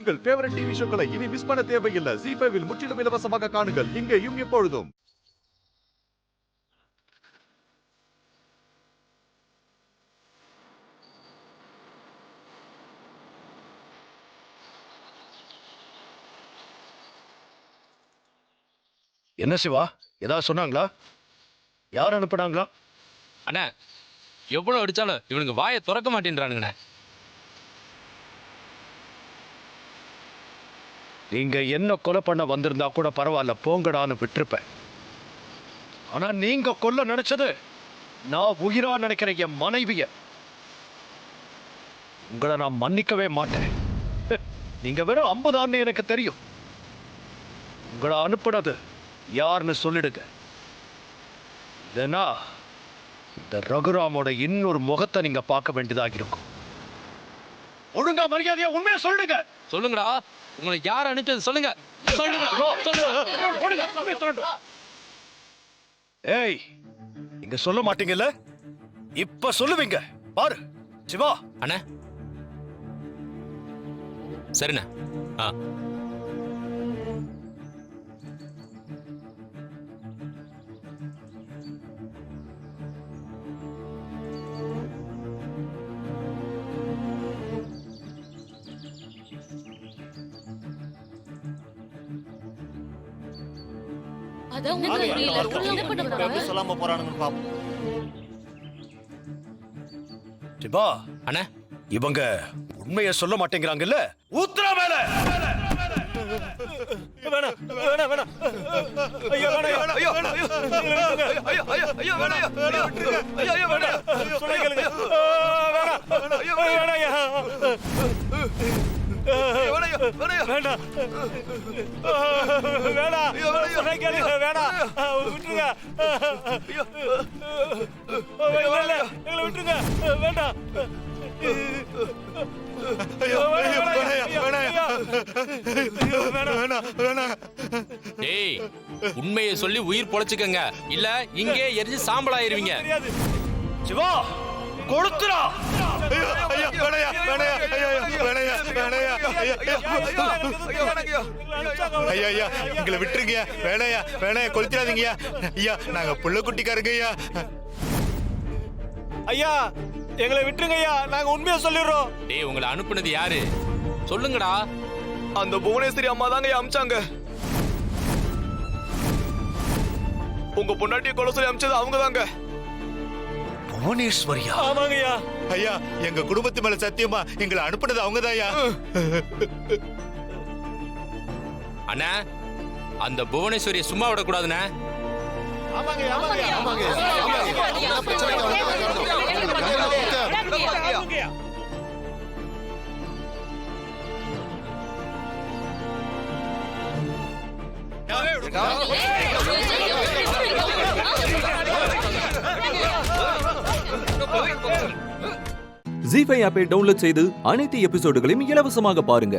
உங்கள் favourite TV ஷோக்களை இனி miss பண்ண தேவையில்லை. ZEE5 இல் முற்றிலும் இலவசமாக காணுங்கள். இங்கேயும் எப்பொழுதும். என்ன சிவா, ஏதாவது சொன்னாங்களா? யார் அனுப்புனாங்களா? அண்ணா, எவ்வளவு அடிச்சாலும் இவனுக்கு வாயை திறக்க மாட்டேன்றானுங்கண்ணே. நீங்க என்ன கொலை பண்ண வந்திருந்தா கூட பரவாயில்ல, போங்கடான்னு விட்டுருப்பேன். ஆனா நீங்க கொல்ல நினைச்சது நான் உயிரா நினைக்கிற என் மனைவிய. உங்களை நான் மன்னிக்கவே மாட்டேன். நீங்க வெறும் 50 எனக்கு தெரியும். உங்களை அனுப்புனது யாருன்னு சொல்லிடுங்க. இல்லைன்னா இந்த ரகுராமோட இன்னொரு முகத்தை நீங்க பார்க்க வேண்டியதாக இருக்கும். ஒழுங்கா மரியாதையா உண்மையா சொல்லுங்க. சொல்லுங்கடா, உங்களை யார் அனுப்பிச்சது சொல்லுங்க. ஏய், நீங்க சொல்ல மாட்டீங்கல்ல? இப்ப சொல்லுவீங்க பாரு. சிவா அண்ணா, சரிண்ணா. சொல்லாம போறானுங்க பாப்போம். சிவா அண்ணா, இவங்க உண்மையை சொல்ல மாட்டேங்கிறாங்கல்ல? ஊத்ரா மேல. வேணாம் வேணாம் வேணாம். ஐயோ வேணாம். ஐயோ ஐயோ ஐயோ வேணாம். ஐயோ ஐயோ வேணாம். சொல்ல கேளுங்க. வேணாம். ஐயோ வேணாம். வேணாம் வேணாம் வேணாம். சொல்ல கேளுங்க. வேணாம், விட்டுருங்க. எங்களை விட்டுருங்க. வேண்டாம். டேய், உண்மையை சொல்லி உயிர் பொழைச்சுக்கங்க, இல்ல இங்கே எரிஞ்சு சாம்பலாயிருவீங்க. சிவா கொடுத்துறா. ஐயா எங்களை விட்டுருங்க. வேணையா வேணையா கொளுத்திடாதீங்க ஐயா. நாங்க புள்ள குட்டிக்காருங்க ஐயா. ஐயா எங்களை விட்டுருங்க ஐயா. நாங்க உண்மையா சொல்லிடுறோம். டேய், உங்களை அனுப்புனது யாரு சொல்லுங்கடா. அந்த புவனேஸ்வரி அம்மா தாங்க அமிச்சாங்க. உங்க பொண்டாட்டியை கொலை சொல்லி அமிச்சது அவங்க தாங்க. புவனேஸ்வரியா? ஆமாங்க ஐயா. ஐயா எங்க குடும்பத்து மேல சத்தியமா எங்களை அனுப்புனது அவங்கதான் ஐயா. அண்ணா, அந்த புவனேஸ்வரியை சும்மா விடக்கூடாதுண்ணே. ZEE5 ஆப்பை டவுன்லோட் செய்து அனைத்து எபிசோடுகளையும் இலவசமாக பாருங்க.